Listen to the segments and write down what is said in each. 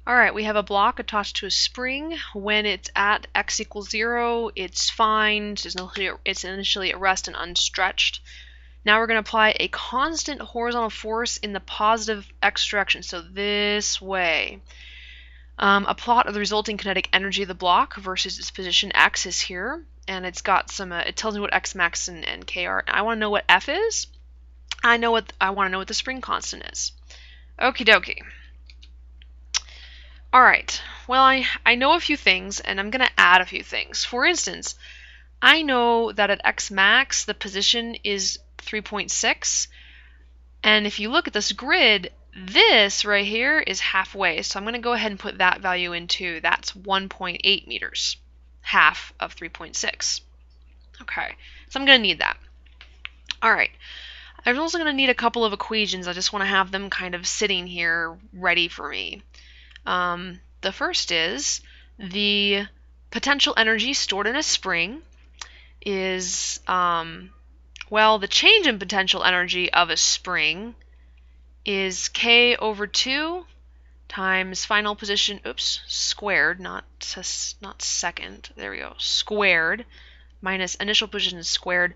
Alright, we have a block attached to a spring. When it's at x equals 0, it's fine. It's initially at rest and unstretched. Now we're going to apply a constant horizontal force in the positive x direction, so this way. A plot of the resulting kinetic energy of the block versus its position x is here, and it's got some. It tells me what x max and k are. I want to know what F is. I want to know what the spring constant is. Okie dokie. Alright, well I know a few things, and I'm going to add a few things. For instance, I know that at x max the position is 3.6, and if you look at this grid, this right here is halfway, so I'm going to go ahead and put that value in too. That's 1.8 meters, half of 3.6. Okay, so I'm going to need that. Alright, I'm also going to need a couple of equations. I just want to have them kind of sitting here ready for me. The first is the potential energy stored in a spring is, well, the change in potential energy of a spring is k over 2 times final position, squared, not second, there we go, squared, minus initial position squared.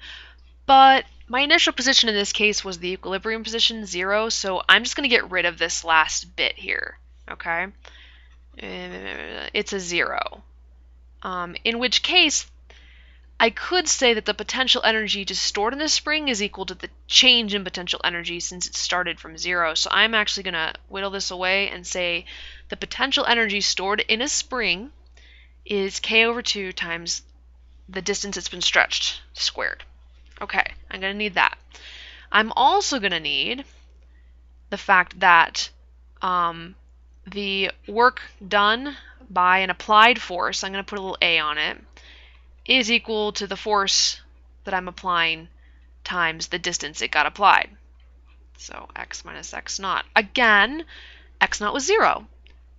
But my initial position in this case was the equilibrium position, 0, so I'm just going to get rid of this last bit here. Okay, it's a 0. In which case, I could say that the potential energy just stored in the spring is equal to the change in potential energy since it started from 0. So I'm actually going to whittle this away and say the potential energy stored in a spring is k over 2 times the distance it's been stretched squared. Okay, I'm going to need that. I'm also going to need the fact that the work done by an applied force, I'm going to put a little a on it, is equal to the force that I'm applying times the distance it got applied. So x minus x naught. Again, x naught was 0.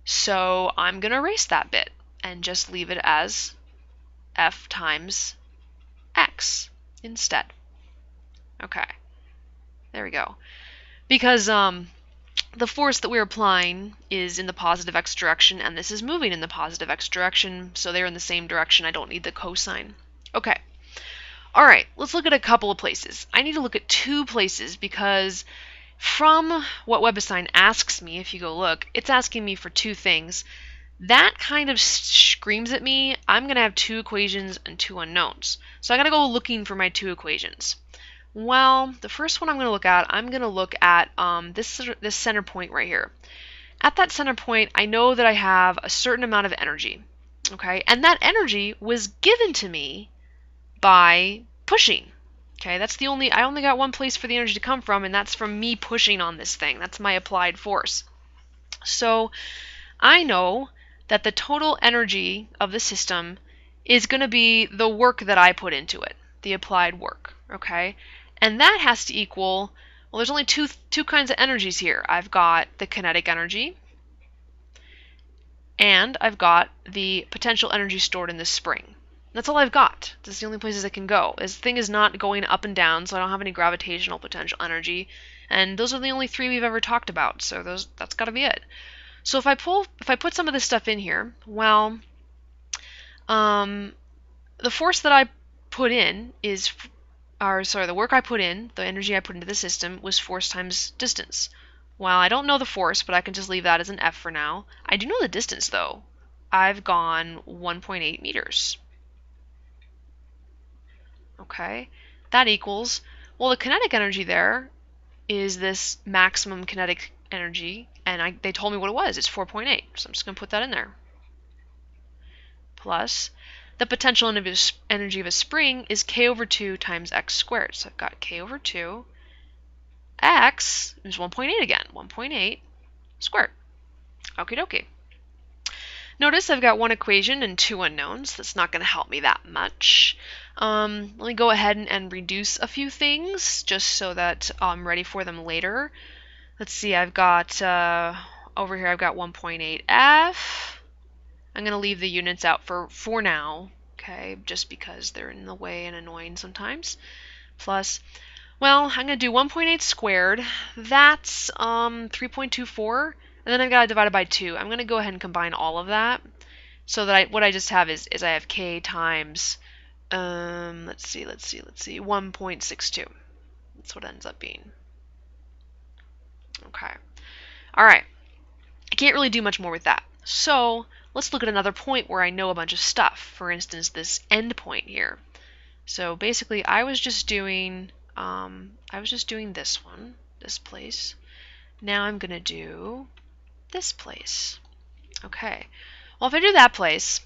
So I'm going to erase that bit and just leave it as F times x instead. Okay, there we go. Because the force that we're applying is in the positive x direction, and this is moving in the positive x direction, so they're in the same direction. I don't need the cosine. Okay. All right, let's look at a couple of places. I need to look at 2 places because from what WebAssign asks me, if you go look, it's asking me for 2 things. That kind of screams at me, I'm going to have 2 equations and 2 unknowns. So I got to go looking for my 2 equations. Well, the first one I'm going to look at this center point right here. At that center point, I know that I have a certain amount of energy, okay? And that energy was given to me by pushing, okay? I only got one place for the energy to come from, and that's from me pushing on this thing. That's my applied force. So I know that the total energy of the system is going to be the work that I put into it, the applied work, okay? And that has to equal, well, there's only two kinds of energies here. I've got the kinetic energy, and I've got the potential energy stored in this spring. That's all I've got. That's the only places I can go. This thing is not going up and down, so I don't have any gravitational potential energy. And those are the only 3 we've ever talked about, so that's got to be it. So if I put some of this stuff in here, well, the force that I put in is, the work I put in, the energy I put into the system, was force times distance. Well, I don't know the force, but I can just leave that as an F for now. I do know the distance, though. I've gone 1.8 meters. Okay, that equals, well, the kinetic energy there is this maximum kinetic energy, and they told me what it was. It's 4.8, so I'm just going to put that in there. Plus, the potential energy of a spring is k over 2 times x squared. So I've got k over 2. X is 1.8 again. 1.8 squared. Okie dokie. Notice I've got 1 equation and 2 unknowns. That's not going to help me that much. Let me go ahead and reduce a few things just so that I'm ready for them later. Let's see, I've got, over here I've got 1.8F. I'm going to leave the units out for now, okay, just because they're in the way and annoying sometimes. Plus, well, I'm going to do 1.8 squared. That's 3.24. and then I've got it divided by 2. I'm going to go ahead and combine all of that so that what I just have is I have k times, let's see, 1.62. That's what it ends up being. Okay. All right. I can't really do much more with that. So let's look at another point where I know a bunch of stuff. For instance, this end point here. So basically, I was just doing this one, this place. Now I'm going to do this place. Okay. Well, if I do that place,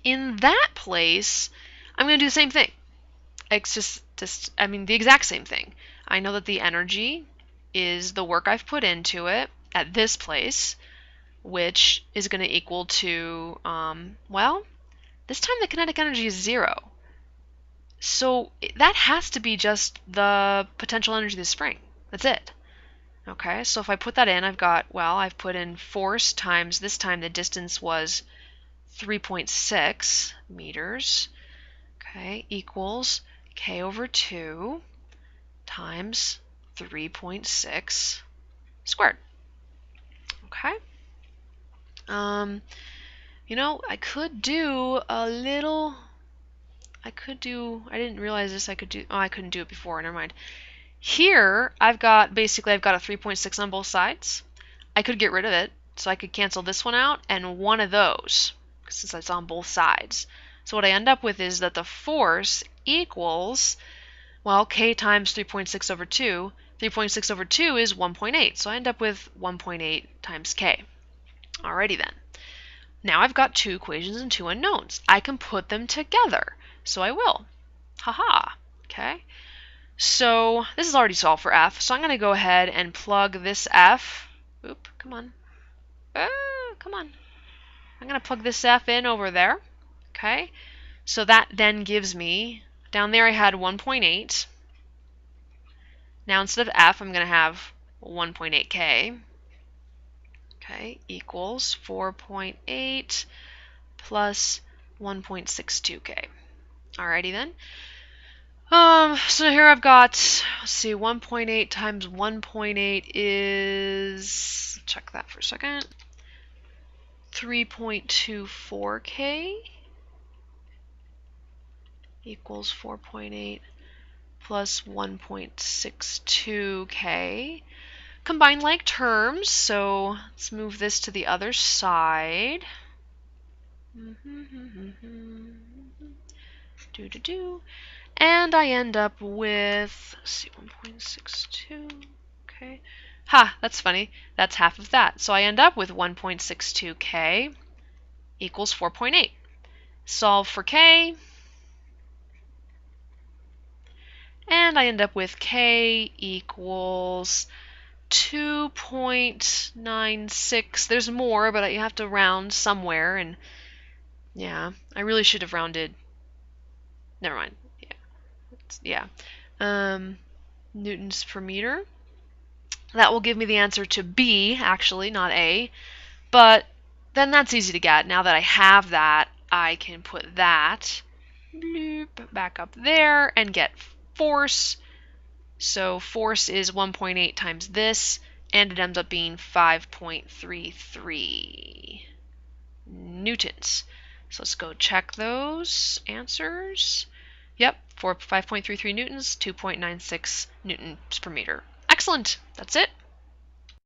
in that place, I'm going to do the same thing. It's just I mean, the exact same thing. I know that the energy is the work I've put into it at this place, which is going to equal to, well, this time the kinetic energy is 0. So that has to be just the potential energy of the spring. That's it. Okay, so if I put that in, I've put in force times, this time the distance was 3.6 meters, okay, equals k over 2 times 3.6 squared. Okay. You know, I could do a little, I didn't realize this, I couldn't do it before, never mind. Here, I've got a 3.6 on both sides. I could get rid of it, so I could cancel this one out and one of those, since it's on both sides. So what I end up with is that the force equals, well, k times 3.6 over 2. 3.6 over 2 is 1.8, so I end up with 1.8 times k. Alrighty then. Now I've got 2 equations and 2 unknowns. I can put them together, so I will. Haha. Okay. So this is already solved for f, so I'm going to go ahead and plug this f. Oop, come on. Come on. I'm going to plug this f in over there. Okay. So that then gives me, down there I had 1.8. Now instead of f, I'm going to have 1.8k. Okay, equals 4.8 plus 1.62k. Alrighty then. So here I've got, let's see, 1.8 times 1.8 is, check that for a second, 3.24k equals 4.8 plus 1.62k. Combine like terms, so let's move this to the other side. And I end up with, let's see, 1.62, okay. Ha, that's funny. That's half of that. So I end up with 1.62k equals 4.8. Solve for k, and I end up with k equals 2.96. There's more, but you have to round somewhere, and yeah, I really should have rounded. Never mind. Yeah. Newtons per meter. That will give me the answer to B, actually, not A. But then that's easy to get. Now that I have that, I can put that back up there and get force. So force is 1.8 times this, and it ends up being 5.33 newtons. So let's go check those answers. Yep, 5.33 newtons, 2.96 newtons per meter. Excellent. That's it.